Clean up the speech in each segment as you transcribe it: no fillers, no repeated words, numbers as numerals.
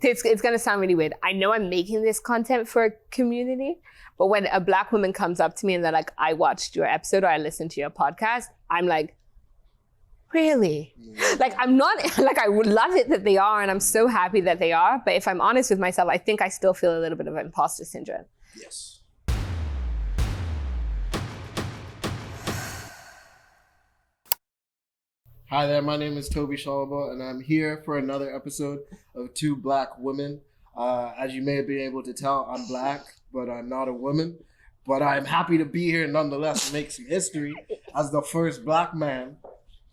it's going to sound really weird. I know I'm making this content for a community, but when a Black woman comes up to me and they're like, I watched your episode or I listened to your podcast, I'm like, really? Like, I'm not, like, I would love it that they are, and I'm so happy that they are. But if I'm honest with myself, I think I still feel a little bit of imposter syndrome. Yes. Hi there, my name is Tobi, and I'm here for another episode of Two Black Women. As you may have been able to tell, I'm Black, but I'm not a woman. But I'm happy to be here nonetheless to make some history as the first Black man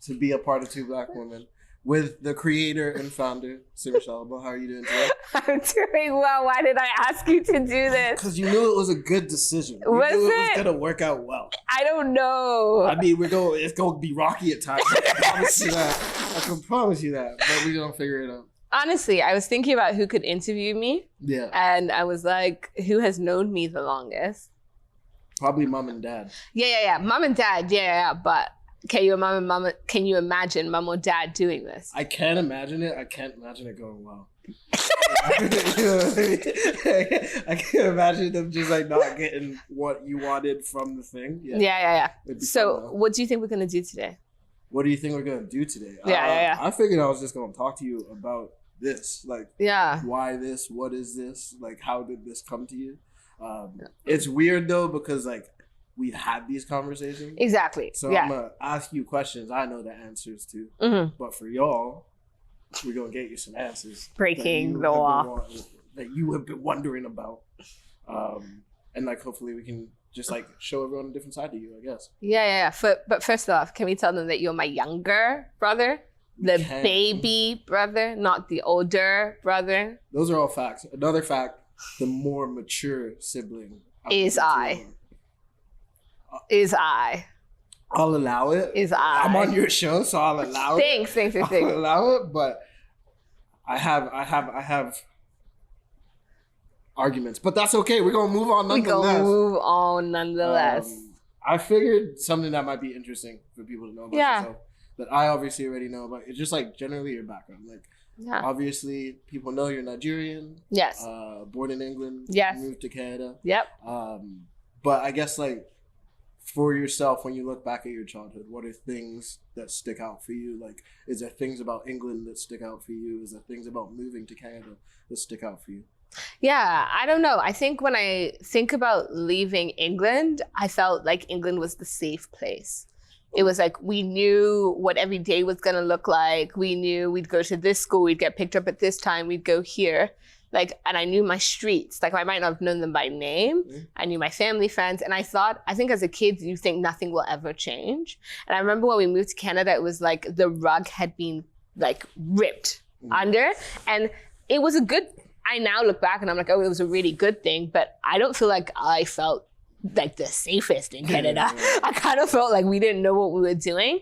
to be a part of Two Black Women with the creator and founder, Solebo. How are you doing today? I'm doing well. Why did I ask you to do this? Because you knew it was a good decision. You knew it was going to work out well. I don't know. I mean, it's going to be rocky at times. I can promise you that. I can promise you that. But we're going to figure it out. Honestly, I was thinking about who could interview me. Yeah. And I was like, who has known me the longest? Probably mom and dad. Yeah. Mom and dad, yeah. But can you imagine mom or dad doing this? I can imagine it. I can't imagine it going well. You know what I mean? I can't imagine them just like not getting what you wanted from the thing. Yeah. So what do you think we're going to do today? What do you think we're going to do today? Yeah. I figured I was just going to talk to you about this. Like, why this? What is this? Like, how did this come to you? It's weird though, because like we've had these conversations. Exactly. So I'm going to ask you questions I know the answers to. Mm-hmm. But for y'all, we're going to get you some answers. Breaking the law. That you have been wondering about. And like hopefully we can just like show everyone a different side to you, I guess. Yeah. But first off, can we tell them that you're my younger brother? The baby brother, not the older brother. Those are all facts. Another fact, the more mature sibling is I. I'll allow it. I'm on your show, so I'll allow it. Thanks. I'll allow it, but I have arguments, but that's okay. We're gonna move on nonetheless. I figured something that might be interesting for people to know about yourself that I obviously already know about. It's just like generally your background. Like obviously people know you're Nigerian. Yes. Born in England. Yes. Moved to Canada. Yep. But I guess like for yourself, when you look back at your childhood, what are things that stick out for you? Like, is there things about England that stick out for you? Is there things about moving to Canada that stick out for you? Yeah, I don't know. I think when I think about leaving England, I felt like England was the safe place. It was like we knew what every day was going to look like. We knew we'd go to this school, we'd get picked up at this time, we'd go here. Like, and I knew my streets. Like, I might not have known them by name. Mm-hmm. I knew my family, friends. And I think as a kid, you think nothing will ever change. And I remember when we moved to Canada, it was like the rug had been like ripped under. And it was I now look back and I'm like, oh, it was a really good thing. But I don't feel like I felt like the safest in Canada. I kind of felt like we didn't know what we were doing.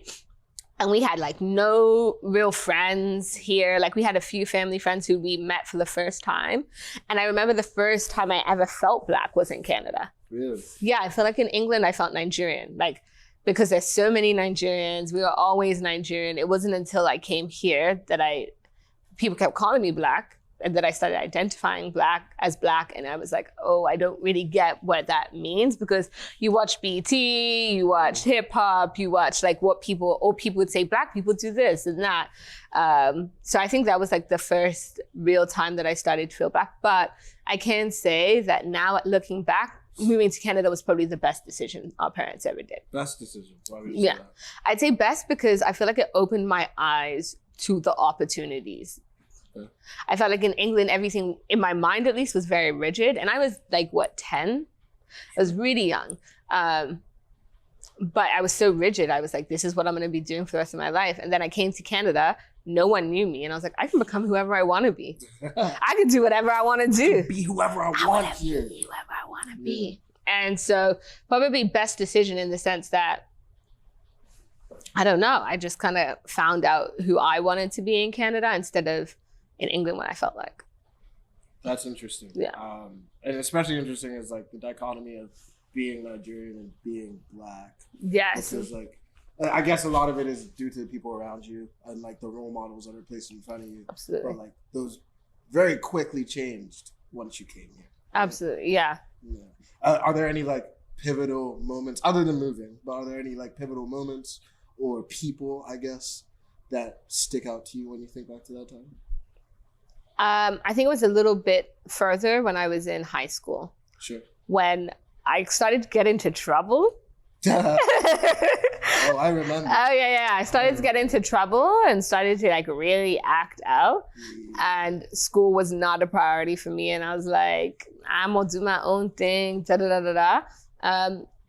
And we had like no real friends here. Like we had a few family friends who we met for the first time. And I remember the first time I ever felt Black was in Canada. Really? Yeah, I feel like in England, I felt Nigerian. Like, because there's so many Nigerians, we were always Nigerian. It wasn't until I came here that people kept calling me Black. And then I started identifying as Black, and I was like, oh, I don't really get what that means, because you watch BT, you watch hip hop, you watch like people would say, Black people do this and that. So I think that was like the first real time that I started to feel Black. But I can say that now looking back, moving to Canada was probably the best decision our parents ever did. Best decision? Why would you say that? I'd say best because I feel like it opened my eyes to the opportunities. I felt like in England, everything, in my mind at least, was very rigid. And I was like, 10? I was really young. But I was so rigid. I was like, this is what I'm going to be doing for the rest of my life. And then I came to Canada. No one knew me. And I was like, I can become whoever I want to be. I can do whatever I want to do. Be whoever I want to be. Whoever I want to be. And so probably best decision in the sense that, I don't know, I just kind of found out who I wanted to be in Canada instead of in England when I felt like. That's interesting. Yeah. And especially interesting is like the dichotomy of being Nigerian and being Black. Yes. Because like, I guess a lot of it is due to the people around you and like the role models that are placed in front of you. Absolutely. But like those very quickly changed once you came here. Absolutely, yeah. Yeah. Are there any like pivotal moments other than moving? But are there any like pivotal moments or people, I guess, that stick out to you when you think back to that time? I think it was a little bit further when I was in high school. Sure. When I started to get into trouble. Oh, I remember. Oh yeah. I started to get into trouble and started to like really act out. And school was not a priority for me. And I was like, I'm gonna do my own thing.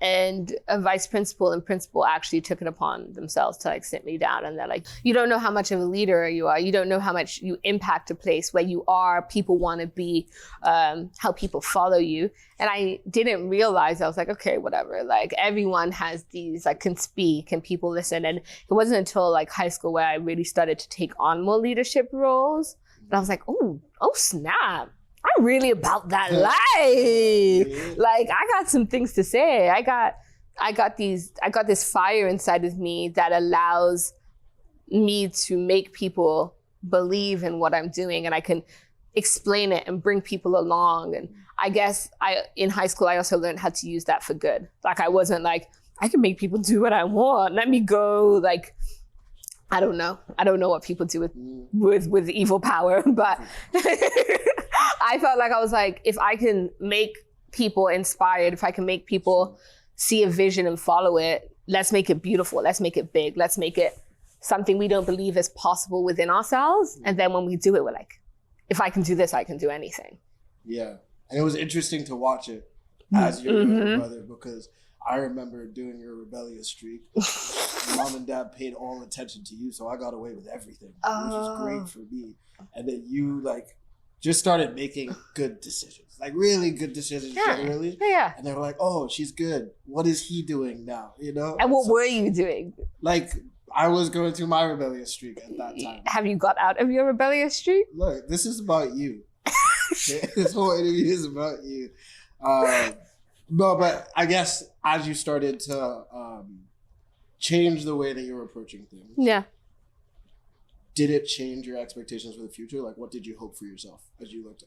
And a vice principal and principal actually took it upon themselves to like sit me down, and they're like, you don't know how much of a leader you are. You don't know how much you impact a place where you are. People want to be, how people follow you. And I didn't realize, I was like, okay, whatever. Like everyone has these, like can speak and people listen. And it wasn't until like high school where I really started to take on more leadership roles. And I was like, oh snap. I'm really about that life. Like I got some things to say. I got this fire inside of me that allows me to make people believe in what I'm doing, and I can explain it and bring people along. And I guess in high school I also learned how to use that for good. Like I wasn't like, I can make people do what I want. Let me go like, I don't know what people do with evil power, but I felt like I was like, if I can make people inspired, if I can make people see a vision and follow it, let's make it beautiful. Let's make it big. Let's make it something we don't believe is possible within ourselves. And then when we do it, we're like, if I can do this, I can do anything. Yeah. And it was interesting to watch it as your younger brother, because I remember doing your rebellious streak. Mom and dad paid all attention to you, so I got away with everything, which was great for me. And then you like just started making good decisions, like really good decisions generally. Yeah. And they were like, oh, she's good. What is he doing now? You know? And what were you doing? Like, I was going through my rebellious streak at that time. Have you got out of your rebellious streak? Look, this is about you. This whole interview is about you. No, but I guess as you started to change the way that you were approaching things. Yeah. Did it change your expectations for the future? Like, what did you hope for yourself as you looked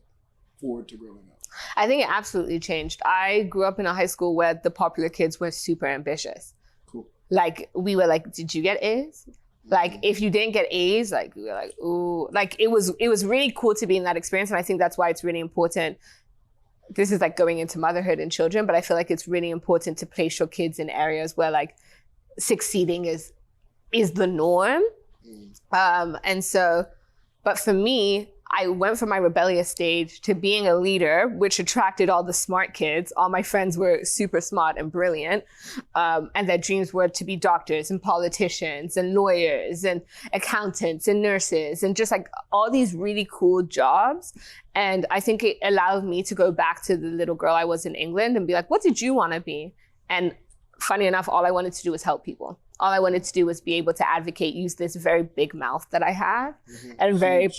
forward to growing up? I think it absolutely changed. I grew up in a high school where the popular kids were super ambitious. Cool. Like, we were like, did you get A's? Like, if you didn't get A's, like, we were like, ooh. Like, it was really cool to be in that experience. And I think that's why it's really important. This is like going into motherhood and children, but I feel like it's really important to place your kids in areas where like succeeding is the norm. And so, but for me, I went from my rebellious stage to being a leader, which attracted all the smart kids. All my friends were super smart and brilliant. And their dreams were to be doctors and politicians and lawyers and accountants and nurses and just like all these really cool jobs. And I think it allowed me to go back to the little girl I was in England and be like, what did you want to be? And funny enough, all I wanted to do was help people. All I wanted to do was be able to advocate, use this very big mouth that I have, and very,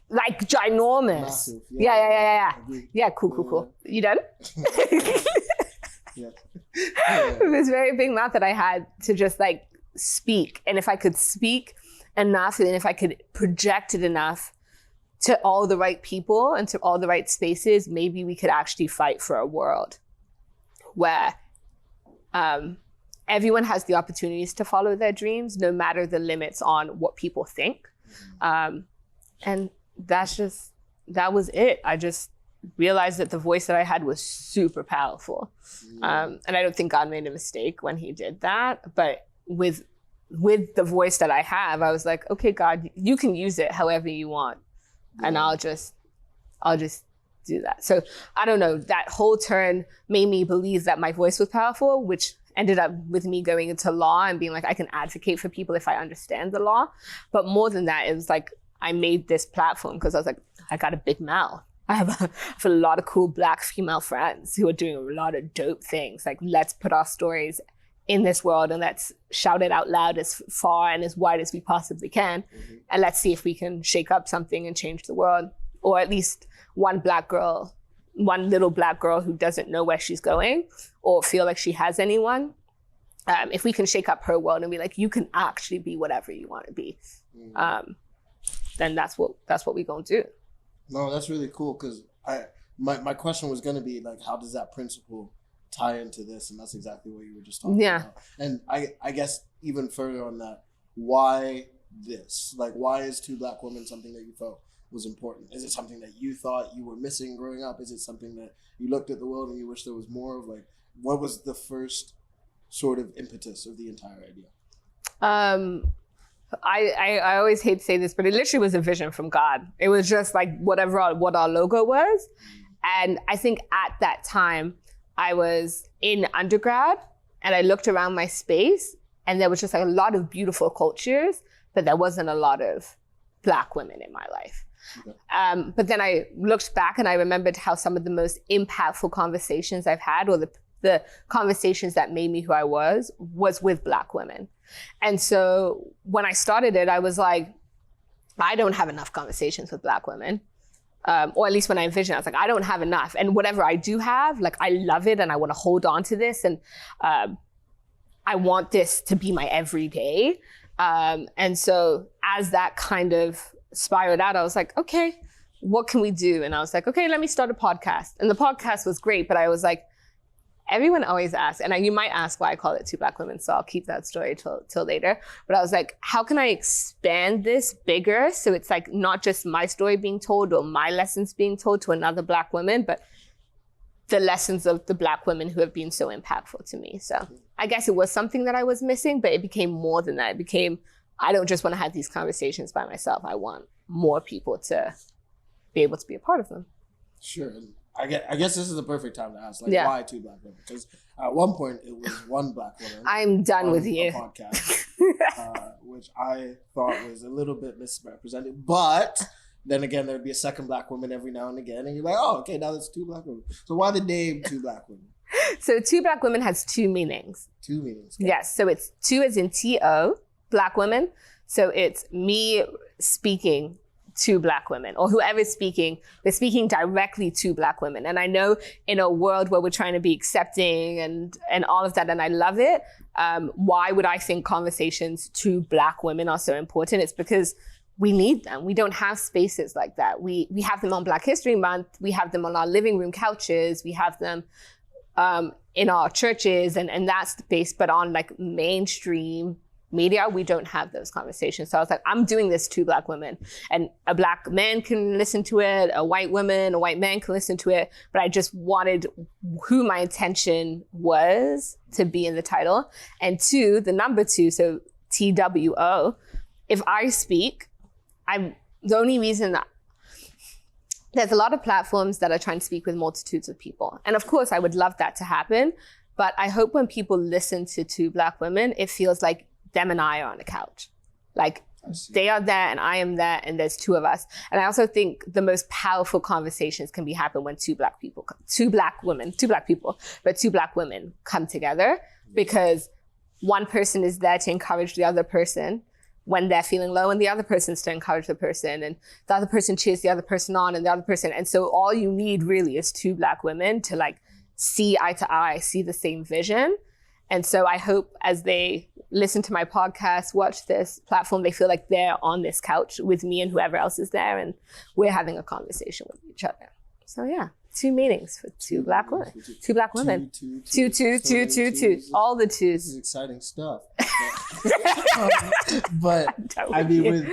like, ginormous. Massive, Yeah. Yeah, cool. You done? Yeah. This very big mouth that I had to just, like, speak. And if I could speak enough, and if I could project it enough to all the right people and to all the right spaces, maybe we could actually fight for a world where everyone has the opportunities to follow their dreams, no matter the limits on what people think. And that was it. I just realized that the voice that I had was super powerful. And I don't think God made a mistake when he did that. But with the voice that I have, I was like, okay, God, you can use it however you want. And I'll just do that. So I don't know, that whole turn made me believe that my voice was powerful, which ended up with me going into law and being like, I can advocate for people if I understand the law. But more than that, it was like, I made this platform because I was like, I got a big mouth. I have a lot of cool Black female friends who are doing a lot of dope things. Like, let's put our stories in this world and let's shout it out loud as far and as wide as we possibly can. And let's see if we can shake up something and change the world. Or at least one little Black girl who doesn't know where she's going or feel like she has anyone. If we can shake up her world and be like, you can actually be whatever you want to be, then that's what we gonna do. No, that's really cool because my question was going to be like, how does that principle tie into this? And that's exactly what you were just talking about. And I guess even further on that, why this? Like, why is Two Black Women something that you felt was important? Is it something that you thought you were missing growing up? Is it something that you looked at the world and you wish there was more of? Like, what was the first sort of impetus of the entire idea? I always hate to say this, but it literally was a vision from God. It was just like what our logo was. And I think at that time I was in undergrad and I looked around my space and there was just like a lot of beautiful cultures, but there wasn't a lot of Black women in my life. Okay. But then I looked back and I remembered how some of the most impactful conversations I've had, or the conversations that made me who I was with Black women. And so when I started it, I was like, I don't have enough conversations with Black women. Or at least when I envisioned it, I was like, I don't have enough. And whatever I do have, like, I love it and I want to hold on to this. And I want this to be my everyday. And so as that kind of spiraled out, I was like, okay, what can we do? And I was like, okay, let me start a podcast. And the podcast was great, but I was like, everyone always asks, and you might ask why I call it Two Black Women, so I'll keep that story till later. But I was like, how can I expand this bigger so it's like not just my story being told or my lessons being told to another Black woman, but the lessons of the Black women who have been so impactful to me. So I guess it was something that I was missing, but it became more than that. It became, I don't just want to have these conversations by myself. I want more people to be able to be a part of them. Sure. I guess this is the perfect time to ask, like, why Two Black Women? Because at one point it was one Black woman. I'm done with you. Podcast, which I thought was a little bit misrepresented. But then again, there'd be a second Black woman every now and again, and you're like, oh, okay, now there's Two Black Women. So why the name Two Black Women? So Two Black Women has two meanings. Two meanings. Okay. Yes. So it's two as in T-O, Black women. So it's me speaking to Black women, or whoever's speaking, they're speaking directly to Black women. And I know in a world where we're trying to be accepting and all of that, and I love it, why would I think conversations to Black women are so important? It's because we need them. We don't have spaces like that. We have them on Black History Month. We have them on our living room couches. We have them in our churches and that's the base, but on like mainstream media, we don't have those conversations. So I was like, I'm doing this to Black women, and a Black man can listen to it, a white woman, a white man can listen to it, but I just wanted who my intention was to be in the title. And two, the number two, so TWO, if I speak, the only reason that there's a lot of platforms that are trying to speak with multitudes of people. And of course, I would love that to happen, but I hope when people listen to Two Black Women, it feels like them and I are on the couch. Like they are there and I am there and there's two of us. And I also think the most powerful conversations can be happen when two Black people come together, because one person is there to encourage the other person when they're feeling low, and the other person's to encourage the person, and the other person cheers the other person on, and the other person. And so all you need really is two Black women to like see eye to eye, see the same vision. And so I hope as they listen to my podcast, watch this platform, they feel like they're on this couch with me and whoever else is there, and we're having a conversation with each other. So yeah, two meanings for two Black women. Two Black women. Two. All the twos. This is exciting stuff. But I mean,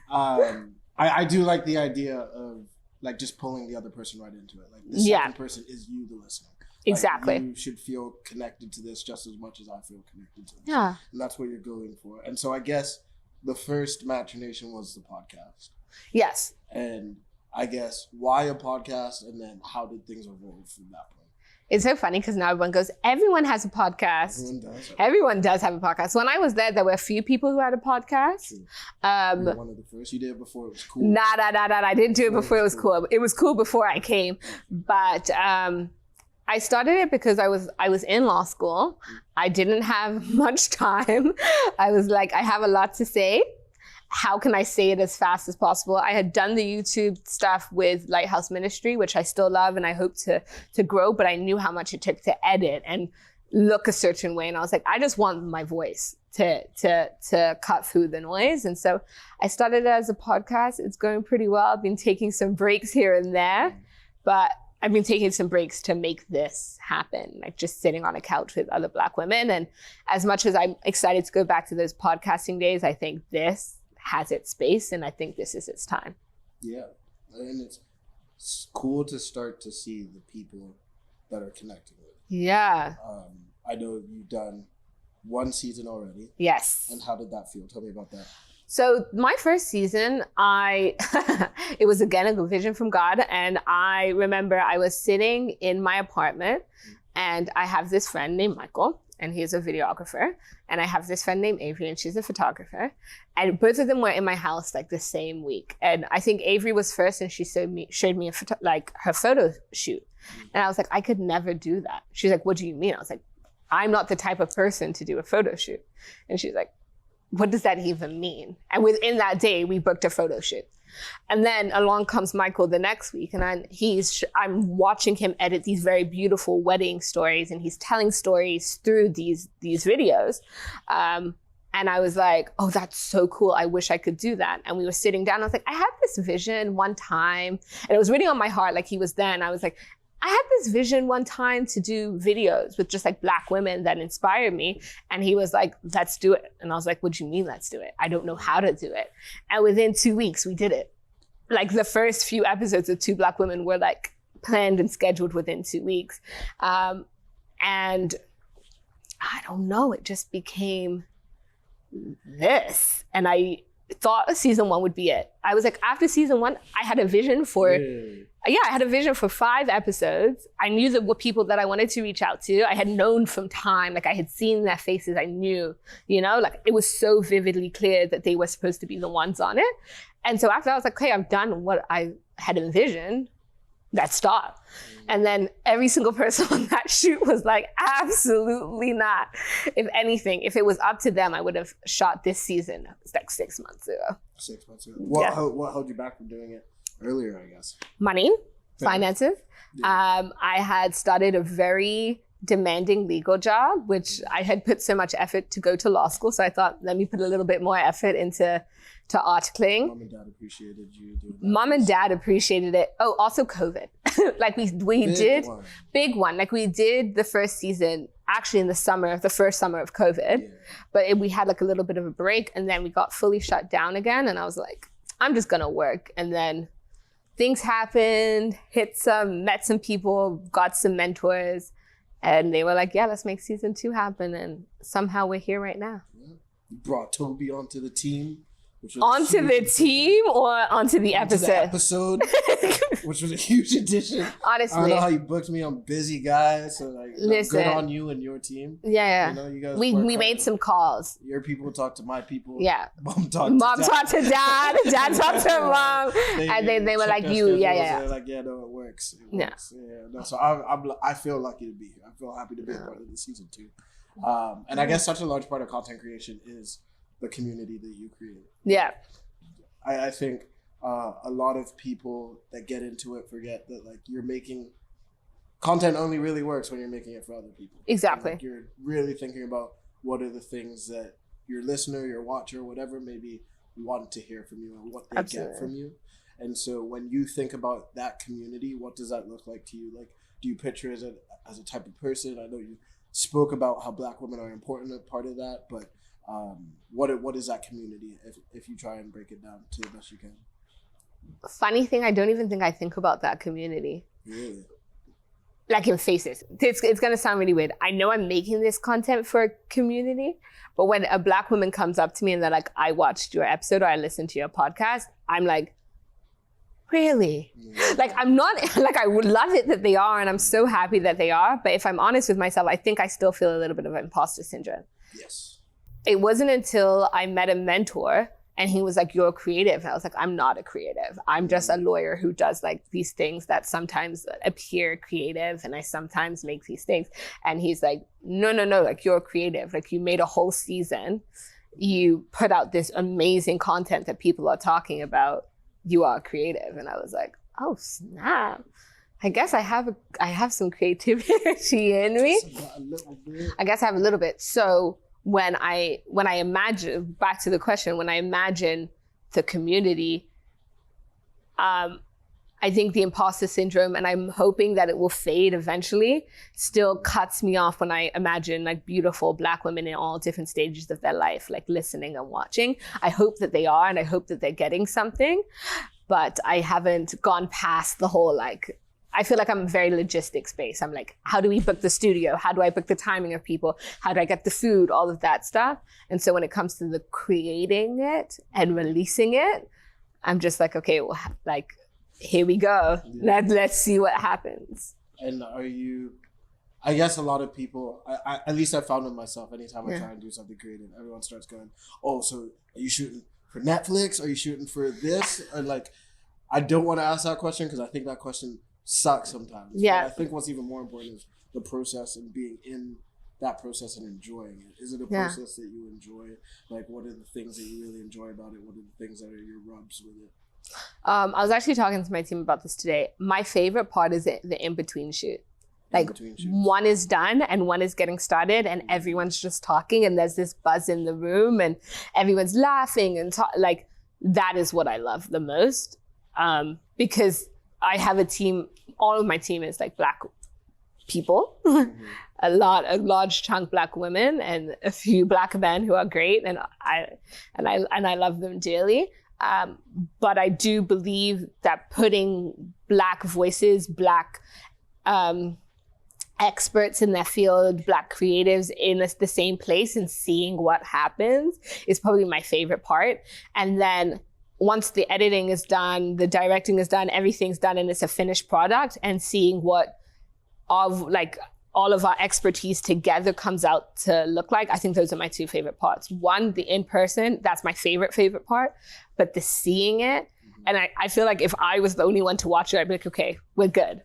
I do like the idea of like just pulling the other person right into it. Like the second person is you, the listener. Exactly. Like you should feel connected to this just as much as I feel connected to this. Yeah. And that's what you're going for. And so I guess the first machination was the podcast. Yes. And I guess why a podcast, and then how did things evolve from that point? It's so funny because now everyone goes, everyone has a podcast. Everyone does have a podcast. When I was there were a few people who had a podcast. You were one of the first. You did it before it was cool. Nah. I didn't do it before it was cool. It was cool before I came. But I started it because I was in law school. I didn't have much time. I was like, I have a lot to say. How can I say it as fast as possible? I had done the YouTube stuff with Lighthouse Ministry, which I still love and I hope to grow, but I knew how much it took to edit and look a certain way. And I was like, I just want my voice to cut through the noise. And so I started it as a podcast. It's going pretty well. I've been taking some breaks here and there, but I've been taking some breaks to make this happen, like just sitting on a couch with other Black women. And as much as I'm excited to go back to those podcasting days, I think this has its space, and I think this is its time. Yeah, and it's cool to start to see the people that are connecting with. Yeah. I know you've done one season already. Yes. And how did that feel? Tell me about that. So my first season, it was again a vision from God. And I remember I was sitting in my apartment and I have this friend named Michael, and he's a videographer. And I have this friend named Avery, and she's a photographer. And both of them were in my house like the same week. And I think Avery was first, and she showed me her photo shoot. And I was like, I could never do that. She's like, what do you mean? I was like, I'm not the type of person to do a photo shoot. And she's like, what does that even mean? And within that day, we booked a photo shoot. And then along comes Michael the next week, and I'm watching him edit these very beautiful wedding stories, and he's telling stories through these videos. And I was like, oh, that's so cool. I wish I could do that. And we were sitting down. I was like, I had this vision one time, and it was really on my heart. Like he was then. I was like, I had this vision one time to do videos with just like Black women that inspired me. And he was like, let's do it. And I was like, what do you mean, let's do it? I don't know how to do it. And within 2 weeks, we did it. Like the first few episodes of Two Black Women were like planned and scheduled within 2 weeks. And I don't know, it just became this. And I thought season 1 would be it. I was like, after season 1, I had a vision for... I had a vision for 5 episodes. I knew the people that I wanted to reach out to. I had known from time, like I had seen their faces. I knew, like it was so vividly clear that they were supposed to be the ones on it. And so after I was like, okay, I've done what I had envisioned. Let's stop. And then every single person on that shoot was like, absolutely not. If anything, if it was up to them, I would have shot this season. It's like 6 months ago. 6 months ago. What held you back from doing it earlier, I guess? Money, finances. Yeah. I had started a very demanding legal job, which I had put so much effort to go to law school. So I thought, let me put a little bit more effort into articling. Mom and dad appreciated you doing that. Mom and dad appreciated it. Oh, also COVID. Like we did big one. Like we did the first season actually in the first summer of COVID, but we had like a little bit of a break, and then we got fully shut down again. And I was like, I'm just gonna work. And then things happened, met some people, got some mentors, and they were like, yeah, let's make season 2 happen. And somehow we're here right now. Yeah. You brought Tobi onto the team. Onto the team or onto the episode? Which was a huge addition. Honestly. I don't know how you booked me. I'm a busy guy, so like, listen, good on you and your team. Yeah. You guys we made some calls. Your people talk to my people. Yeah. Mom talked to dad. Dad talked to mom. And they were like, you, yeah. They're like, yeah, no, it works. Yeah. No, so I feel lucky to be here. I feel happy to be a part of the season 2. And I guess such a large part of content creation is the community that you create. Yeah. I think a lot of people that get into it forget that like you're making content only really works when you're making it for other people. Exactly. Like, you're really thinking about what are the things that your listener, your watcher, whatever maybe want to hear from you and what they get from you. And so when you think about that community, what does that look like to you? Like, do you picture as a type of person? I know you spoke about how Black women are an important part of that, but what is that community if you try and break it down to the best you can? Funny thing, I don't even think I think about that community. Really? Like in faces. It's gonna sound really weird. I know I'm making this content for a community, but when a Black woman comes up to me and they're like, I watched your episode or I listened to your podcast, I'm like, really? Yeah. Like I'm not, like I would love it that they are, and I'm so happy that they are, but if I'm honest with myself, I think I still feel a little bit of imposter syndrome. Yes. It wasn't until I met a mentor and he was like, you're a creative. And I was like, I'm not a creative. I'm just a lawyer who does like these things that sometimes appear creative, and I sometimes make these things. And he's like, no, like you're creative. Like you made a whole season. You put out this amazing content that people are talking about. You are creative. And I was like, oh snap. I guess I have some creativity in me. A little bit. I guess I have a little bit. So when I imagine, back to the question, when I imagine the community, I think the imposter syndrome, and I'm hoping that it will fade eventually, still cuts me off when I imagine like beautiful Black women in all different stages of their life, like listening and watching. I hope that they are, and I hope that they're getting something, but I haven't gone past the whole, like, I feel like I'm very logistics based. I'm like, how do we book the studio? How do I book the timing of people? How do I get the food? All of that stuff. And so when it comes to the creating it and releasing it, I'm just like, okay, well, like, here we go. Let's see what happens. And are you, I guess a lot of people, I at least I found it myself, anytime I try and do something creative, everyone starts going, oh, so are you shooting for Netflix? Are you shooting for this? Or like, I don't want to ask that question because I think that question sucks sometimes. Yeah. But I think what's even more important is the process and being in that process and enjoying it. Is it a process that you enjoy? Like, what are the things that you really enjoy about it? What are the things that are your rubs with it? I was actually talking to my team about this today. My favorite part is the in-between shoot. Like, one is done and one is getting started and everyone's just talking and there's this buzz in the room and everyone's laughing and like, that is what I love the most. Because I have a team, all of my team is like Black people, a large chunk Black women and a few Black men who are great, and I love them dearly. But I do believe that putting Black voices, Black experts in their field, Black creatives in the same place and seeing what happens is probably my favorite part. And then once the editing is done, the directing is done, everything's done, and it's a finished product, and seeing what all of our expertise together comes out to look like, I think those are my two favorite parts. One, the in-person, that's my favorite part, but the seeing it, and I feel like if I was the only one to watch it, I'd be like, okay, we're good.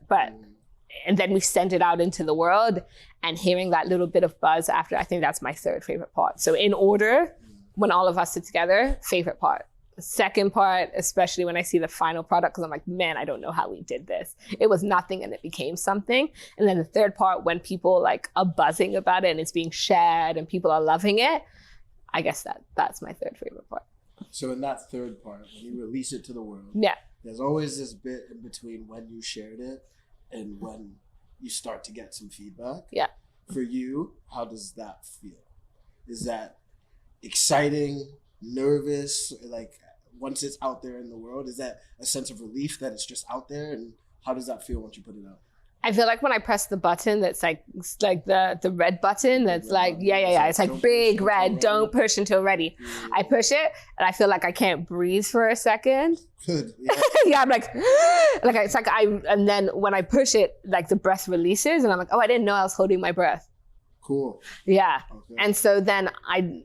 And then we send it out into the world, and hearing that little bit of buzz after, I think that's my third favorite part. So in order, when all of us sit together, favorite part. The second part, especially when I see the final product, because I'm like, man, I don't know how we did this. It was nothing and it became something. And then the third part, when people like are buzzing about it and it's being shared and people are loving it, I guess that's my third favorite part. So in that third part, when you release it to the world, there's always this bit in between when you shared it and when you start to get some feedback. Yeah. For you, how does that feel? Is that exciting, nervous, like once it's out there in the world? Is that a sense of relief that it's just out there? And how does that feel once you put it out? I feel like when I press the button that's like the red button that's like, it's like big red, don't push until ready. Yeah. I push it and I feel like I can't breathe for a second. Good. Yeah. Yeah, I'm like it's like and then when I push it, like the breath releases and I'm like, oh, I didn't know I was holding my breath. Cool. Yeah. Okay. And so then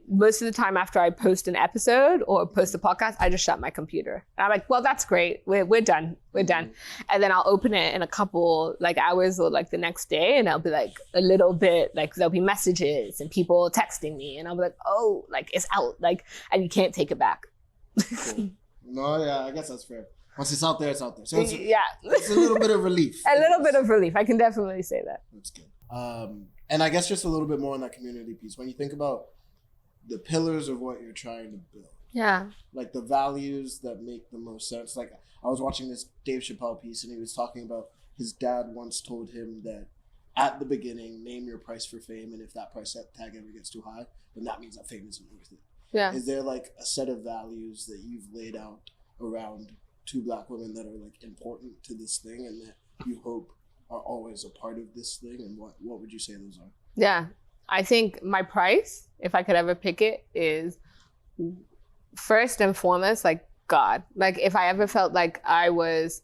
most of the time after I post an episode or post a podcast, I just shut my computer. And I'm like, well, that's great. We're done. We're done. And then I'll open it in a couple like hours or like the next day, and I'll be like a little bit like there'll be messages and people texting me, and I'll be like, oh, like it's out, like, and you can't take it back. Cool. No, yeah, I guess that's fair. Once it's out there, it's out there. So it's a little bit of relief. A little bit of relief. I can definitely say that. That's good. And I guess just a little bit more on that community piece. When you think about the pillars of what you're trying to build, like the values that make the most sense. Like I was watching this Dave Chappelle piece, and he was talking about his dad once told him that at the beginning, name your price for fame, and if that price tag ever gets too high, then that means that fame isn't worth it. Yeah. Is there like a set of values that you've laid out around two Black women that are like important to this thing and that you hope are always a part of this thing, and what would you say those are? Yeah, I think my price, if I could ever pick it, is first and foremost like God. Like if I ever felt like I was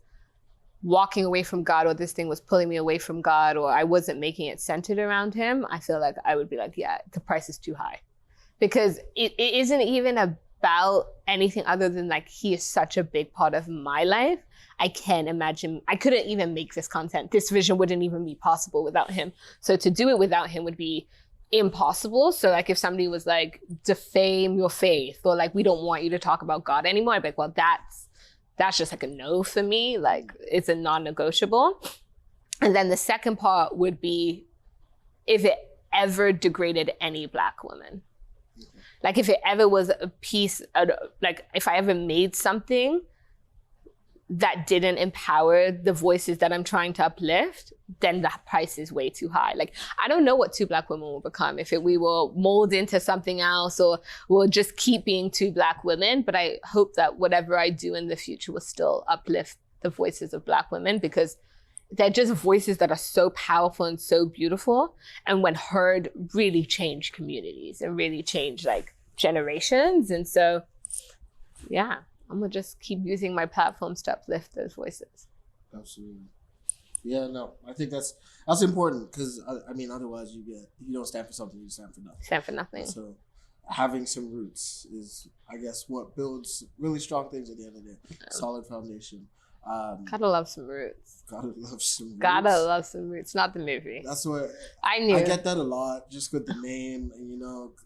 walking away from God, or this thing was pulling me away from God, or I wasn't making it centered around him, I feel like I would be like, yeah, the price is too high. Because it isn't even about anything other than like he is such a big part of my life. I can't imagine, I couldn't even make this content. This vision wouldn't even be possible without him. So to do it without him would be impossible. So like if somebody was like, defame your faith, or like, we don't want you to talk about God anymore, I'd be like, well, that's just like a no for me. Like it's a non-negotiable. And then the second part would be if it ever degraded any Black woman. Like if it ever was a piece, like if I ever made something that didn't empower the voices that I'm trying to uplift, then the price is way too high. Like, I don't know what two Black women will become, if we will mold into something else or we'll just keep being two Black women. But I hope that whatever I do in the future will still uplift the voices of Black women, because they're just voices that are so powerful and so beautiful. And when heard, really change communities and really change like generations. And so, yeah. I'm gonna just keep using my platforms to uplift those voices. Absolutely. Yeah, no, I think that's important, because I mean, otherwise you don't stand for something, you stand for nothing. Stand for nothing. So having some roots is, I guess, what builds really strong things at the end of the day. Solid foundation. Gotta love some roots. Gotta love some roots. Gotta love some roots. Not the movie. That's what I knew. I get that a lot, just with the name, and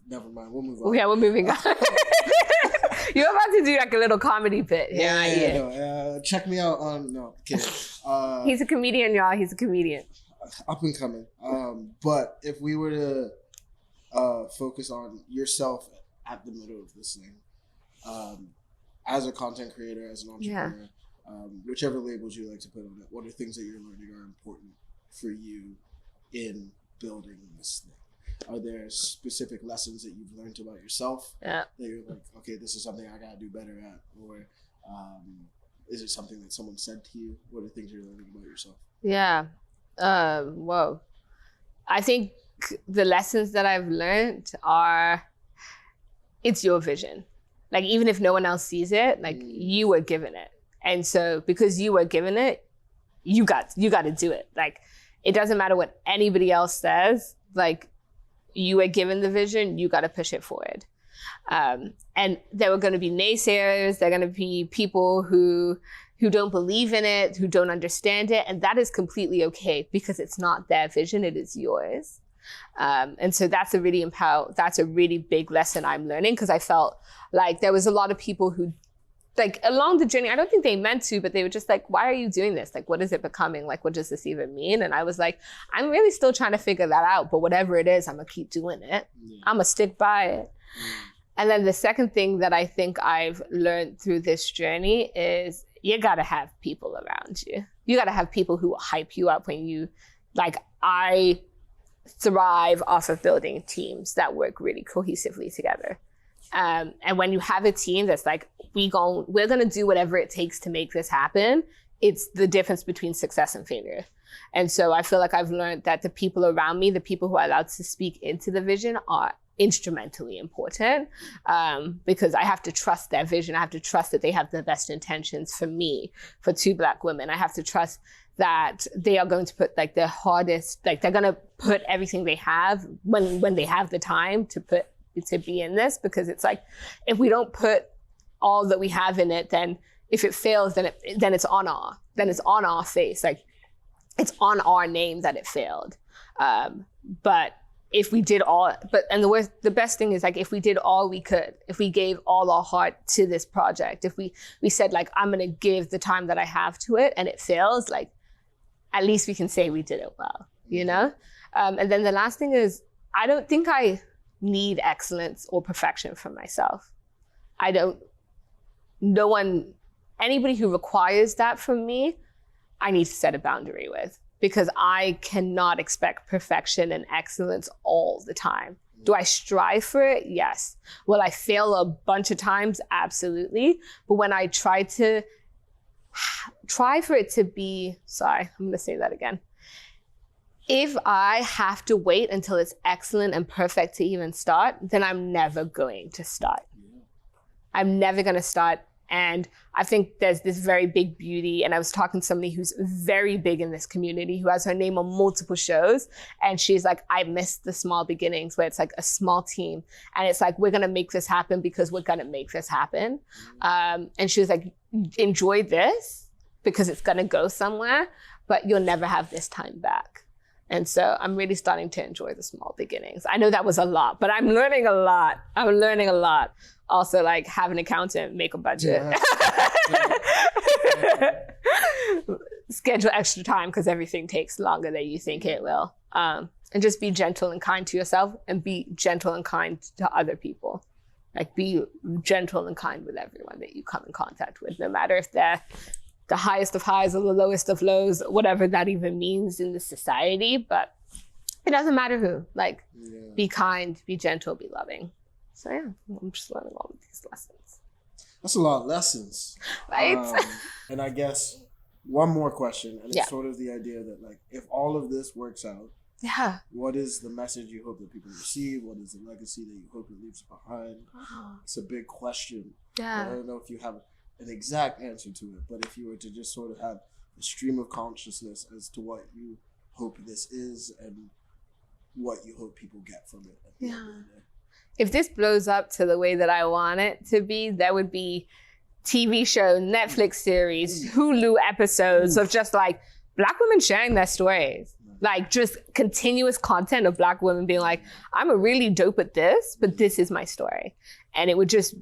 never mind. We'll move on. Yeah, we're moving on. You're about to do like a little comedy bit. Check me out on kidding. He's a comedian, y'all. He's a comedian. Up and coming. But if we were to focus on yourself at the middle of this thing, as a content creator, as an entrepreneur, whichever labels you like to put on it, what are things that you're learning are important for you in building this thing? Are there specific lessons that you've learned about yourself that you're like, okay, this is something I gotta do better at? Or is it something that someone said to you? What are things you're learning about yourself? Yeah. Whoa. I think the lessons that I've learned are, it's your vision. Like, even if no one else sees it, like you were given it. And so because you were given it, you got to do it. Like, it doesn't matter what anybody else says. Like, you were given the vision, you got to push it forward. And there are going to be naysayers. There are going to be people who don't believe in it, who don't understand it. And that is completely okay, because it's not their vision, it is yours. And so that's a really big lesson I'm learning, because I felt like there was a lot of people who, like, along the journey, I don't think they meant to, but they were just like, why are you doing this? Like, what is it becoming? Like, what does this even mean? And I was like, I'm really still trying to figure that out, but whatever it is, I'm gonna keep doing it. I'm gonna stick by it. And then the second thing that I think I've learned through this journey is you gotta have people around you. You gotta have people who will hype you up when you, like, I thrive off of building teams that work really cohesively together. And when you have a team that's like, we're gonna do whatever it takes to make this happen, it's the difference between success and failure. And so I feel like I've learned that the people around me, the people who are allowed to speak into the vision, are instrumentally important, because I have to trust their vision. I have to trust that they have the best intentions for me, for two Black women. I have to trust that they are going to put like their hardest, like they're gonna put everything they have when they have the time to be in this, because it's like, if we don't put all that we have in it, then if it fails, then it's on our face. Like, it's on our name that it failed. But if we did the best thing is, like, if we did all we could, if we gave all our heart to this project, if we said, like, I'm gonna give the time that I have to it, and it fails, like, at least we can say we did it well, And then the last thing is, I don't think I need excellence or perfection for myself. Anybody who requires that from me, I need to set a boundary with, because I cannot expect perfection and excellence all the time. Do I strive for it? Yes. Will I fail a bunch of times? Absolutely. But when I try for it to be, sorry, I'm gonna say that again. If I have to wait until it's excellent and perfect to even start, then I'm never going to start. I'm never going to start. And I think there's this very big beauty. And I was talking to somebody who's very big in this community, who has her name on multiple shows. And she's like, I miss the small beginnings, where it's like a small team. And it's like, we're going to make this happen because we're going to make this happen. And she was like, enjoy this because it's going to go somewhere, but you'll never have this time back. And so I'm really starting to enjoy the small beginnings. I know that was a lot, but I'm learning a lot. Also, like, have an accountant, make a budget. Yeah. schedule extra time because everything takes longer than you think it will. And just be gentle and kind to yourself and be gentle and kind to other people. Like be gentle and kind with everyone that you come in contact with, no matter if they're the highest of highs or the lowest of lows, whatever that even means in the society. But it doesn't matter who. Like, be kind, be gentle, be loving. So yeah, I'm just learning all of these lessons. That's a lot of lessons. Right? And I guess one more question, and it's sort of the idea that, like, if all of this works out, what is the message you hope that people receive? What is the legacy that you hope it leaves behind? It's a big question. I don't know if you have an exact answer to it, but if you were to just sort of have a stream of consciousness as to what you hope this is and what you hope people get from it. At the end of the day. If this blows up to the way that I want it to be, that would be TV show, Netflix series, Hulu episodes of just like Black women sharing their stories. Like just continuous content of Black women being like, I'm a really dope at this, but this is my story. And it would just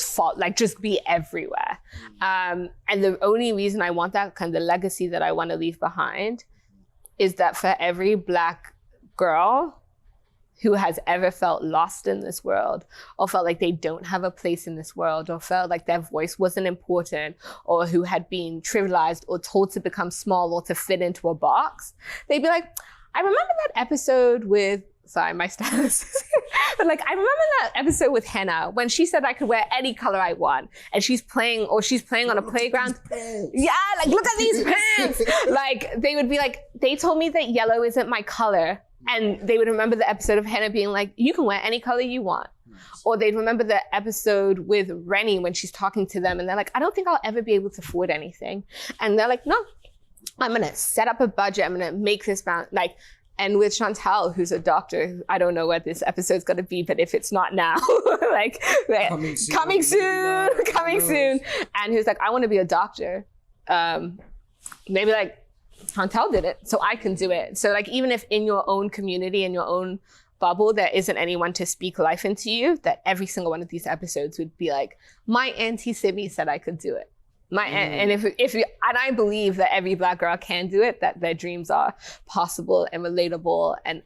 fall, like just be everywhere. And the only reason I want that, kind of the legacy that I want to leave behind, is that for every Black girl who has ever felt lost in this world, or felt like they don't have a place in this world, or felt like their voice wasn't important, or who had been trivialized or told to become small or to fit into a box, they'd be like, I remember that episode with, sorry, my stylist, but like, I remember that episode with Henna when she said I could wear any color I want, and she's playing on a playground. Yeah, like, look at these pants. Like, they would be like, they told me that yellow isn't my color. And they would remember the episode of Henna being like, you can wear any color you want. Nice. Or they'd remember the episode with Rennie when she's talking to them and they're like, I don't think I'll ever be able to afford anything. And they're like, no, I'm gonna set up a budget. I'm gonna make this bound. Like, and with Chantal, who's a doctor, I don't know what this episode's gonna be, but if it's not now, like coming soon. And who's like, I wanna be a doctor. Maybe like, Chantal did it, so I can do it. So like, even if in your own community, in your own bubble, there isn't anyone to speak life into you, that every single one of these episodes would be like, my Auntie Simi said I could do it. And if you, and I believe that every Black girl can do it, that their dreams are possible and relatable. And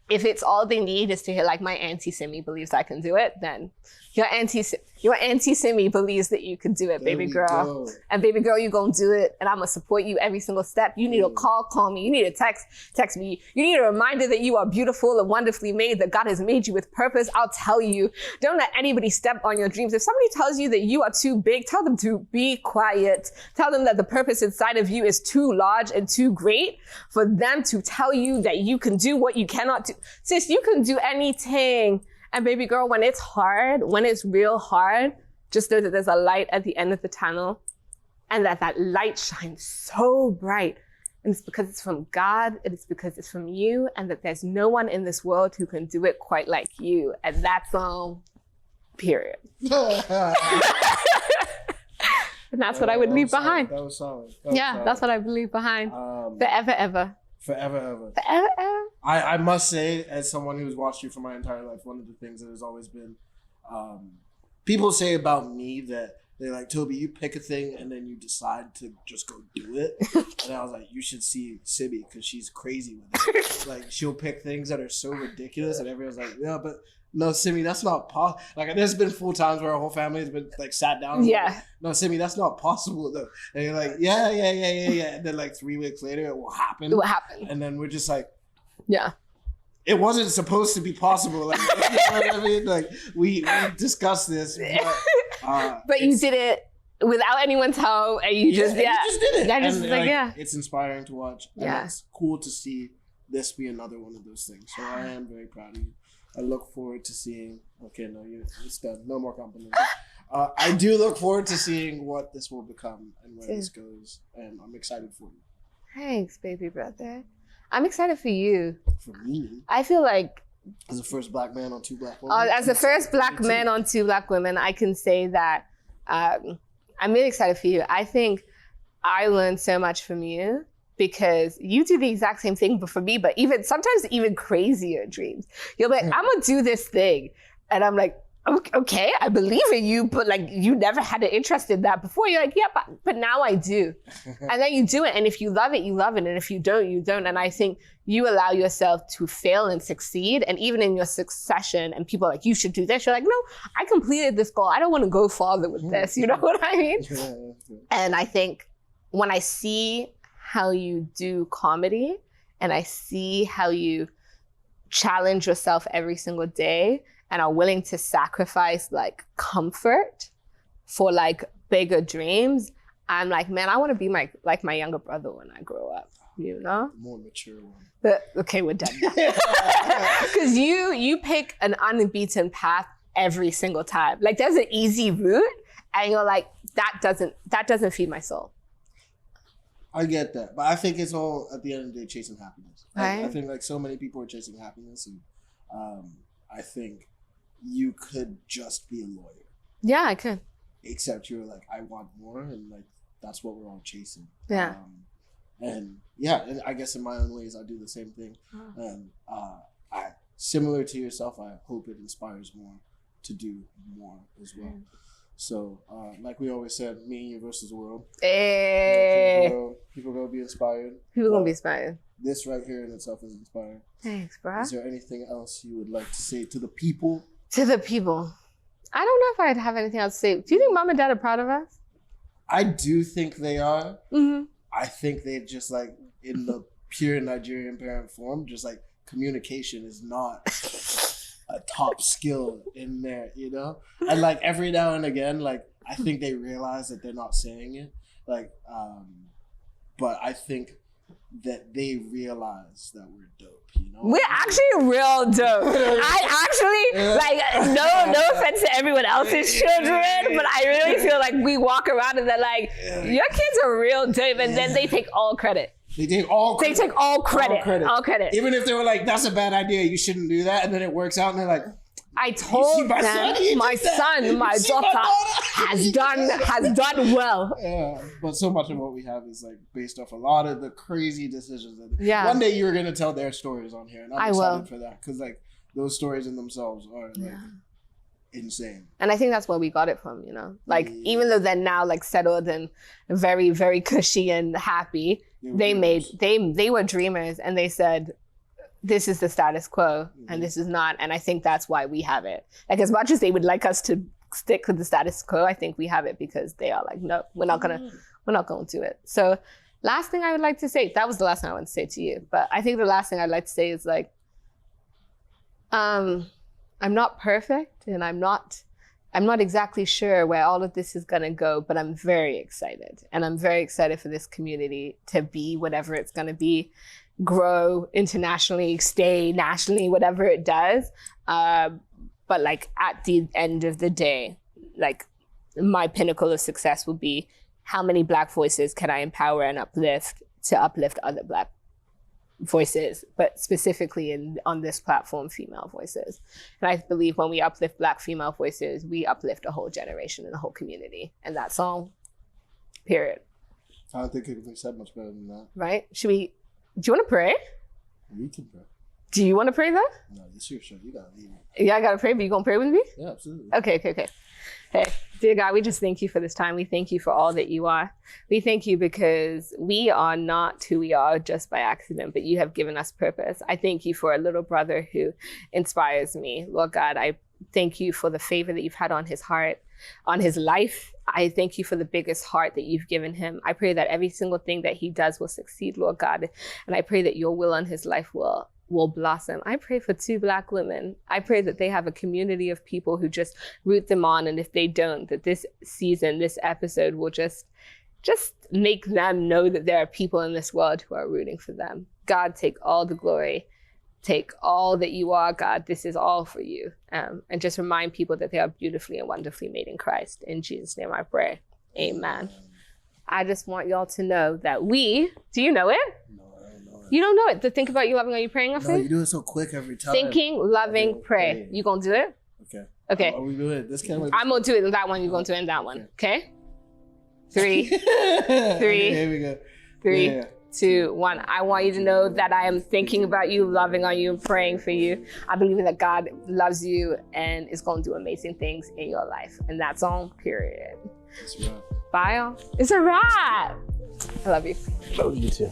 if it's all they need is to hear like, my Auntie Simi believes I can do it, then your Auntie Simi believes that you can do it, baby girl. Go. And baby girl, you gonna do it. And I'm gonna support you every single step. You need a call me. You need a text me. You need a reminder that you are beautiful and wonderfully made, that God has made you with purpose. I'll tell you, don't let anybody step on your dreams. If somebody tells you that you are too big, tell them to be quiet. Tell them that the purpose inside of you is too large and too great for them to tell you that you can do what you cannot do. Sis, you can do anything. And baby girl, when it's hard, when it's real hard, just know that there's a light at the end of the tunnel, and that light shines so bright. And it's because it's from God, and it's because it's from you, and that there's no one in this world who can do it quite like you. And that's all, period. And that's what I would leave behind. That was solid. That's what I would leave behind. Forever, ever. Forever, ever. Forever, ever. I must say, as someone who's watched you for my entire life, one of the things that has always been, people say about me that they're like, Tobi, you pick a thing and then you decide to just go do it. And I was like, you should see Sibby, because she's crazy with it. Like, she'll pick things that are so ridiculous, and everyone's like, yeah, but no, Simi, that's not possible. Like, there's been full times where our whole family has been like sat down. And like, no, Simi, that's not possible though. And you're like, yeah. And then like 3 weeks later, it will happen. It will happen. And then we're just like, yeah. It wasn't supposed to be possible. Like, you know what I mean? Like, we discussed this, but you did it without anyone's help, and you just you just did it. I just and, like, it's inspiring to watch. And it's cool to see this be another one of those things. So I am very proud of you. I look forward to seeing. Okay, no, it's done. No more compliments. I do look forward to seeing what this will become and where this goes, and I'm excited for you. Thanks, baby brother. I'm excited for you. For me, I feel like as the first Black man on two Black women. As the first Black man on two Black women, I can say that I'm really excited for you. I think I learned so much from you, because you do the exact same thing but for me, but sometimes even crazier dreams. You're like, I'm gonna do this thing. And I'm like, okay, I believe in you, but like you never had an interest in that before. You're like, yeah, but now I do. And then you do it. And if you love it, you love it. And if you don't, you don't. And I think you allow yourself to fail and succeed. And even in your succession, and people are like, you should do this. You're like, no, I completed this goal. I don't want to go farther with this. You know what I mean? And I think when I see how you do comedy and I see how you challenge yourself every single day and are willing to sacrifice like comfort for like bigger dreams, I'm like, man, I want to be like my younger brother when I grow up, you know? The more mature one. Okay, we're done. Because you pick an unbeaten path every single time. Like there's an easy route and you're like, that doesn't feed my soul. I get that. But I think it's all, at the end of the day, chasing happiness. Right. I think like so many people are chasing happiness, and I think you could just be a lawyer. Yeah, I could. Except you're like, I want more, and like that's what we're all chasing. Yeah. And yeah, I guess in my own ways, I do the same thing. And I, similar to yourself, I hope it inspires more to do more as well. So, like we always said, me and you versus the world. Hey. People gonna be inspired. People gonna be inspired. This right here in itself is inspiring. Thanks, bro. Is there anything else you would like to say to the people? To the people. I don't know if I'd have anything else to say. Do you think mom and dad are proud of us? I do think they are. Mm-hmm. I think they just like, in the pure Nigerian parent form, just like communication is not a top skill in there, you know? And like every now and again, like I think they realize that they're not saying it. Like, but I think that they realize that we're dope, you know? We're actually real dope. I actually, like, no offense to everyone else's children, but I really feel like we walk around and they're like, your kids are real dope, and then they take all credit. They take all credit. They take all credit. All credit. Even if they were like, that's a bad idea, you shouldn't do that, and then it works out, and they're like, I told them my daughter has done well. Yeah, but so much of what we have is like based off a lot of the crazy decisions. That one day you're gonna tell their stories on here, and I'm excited for that, because like those stories in themselves are like insane. And I think that's where we got it from, you know. Like even though they're now like settled and very, very cushy and happy, they were dreamers, and they said, this is the status quo and this is not. And I think that's why we have it. Like as much as they would like us to stick with the status quo, I think we have it because they are like, no, we're not going to do it. So last thing I would like to say, that was the last thing I want to say to you. But I think the last thing I'd like to say is like, I'm not perfect, and I'm not exactly sure where all of this is going to go, but I'm very excited. And I'm very excited for this community to be whatever it's going to be, grow internationally, stay nationally, whatever it does. But like at the end of the day, like my pinnacle of success will be how many Black voices can I empower and uplift to uplift other Black voices, but specifically on this platform, female voices. And I believe when we uplift Black female voices, we uplift a whole generation and a whole community. And that's all, period. I don't think it can be said much better than that. Right? Do you want to pray? We can pray. Do you want to pray though? No, this your show. You gotta leave it. Yeah, I gotta pray, but you gonna pray with me? Yeah, absolutely. Okay. Hey, dear God, we just thank you for this time. We thank you for all that you are. We thank you because we are not who we are just by accident, but you have given us purpose. I thank you for a little brother who inspires me. Lord God, I thank you for the favor that you've had on his heart, on his life. I thank you for the biggest heart that you've given him. I pray that every single thing that he does will succeed, Lord God. And I pray that your will on his life will blossom. I pray for 2 Black women. I pray that they have a community of people who just root them on. And if they don't, that this season, this episode will just make them know that there are people in this world who are rooting for them. God, take all the glory. Take all that you are, God. This is all for you. And just remind people that they are beautifully and wonderfully made in Christ. In Jesus' name I pray. Amen. I just want y'all to know that do you know it? No, I don't know it. You don't know it? To think about you loving, are you praying of No, you do it so quick every time. Thinking, loving, pray. You gonna do it? Okay. Are we doing it this camera? I'm gonna do it in that one. You're gonna do it in that one. Okay? 3, 3, Okay, here we go. 3, 2, 1. I want you to know that I am thinking about you, loving on you, and praying for you. I believe that God loves you and is going to do amazing things in your life. And that's on, period. It's a wrap. Bye, y'all. It's a wrap. I love you. Love you too.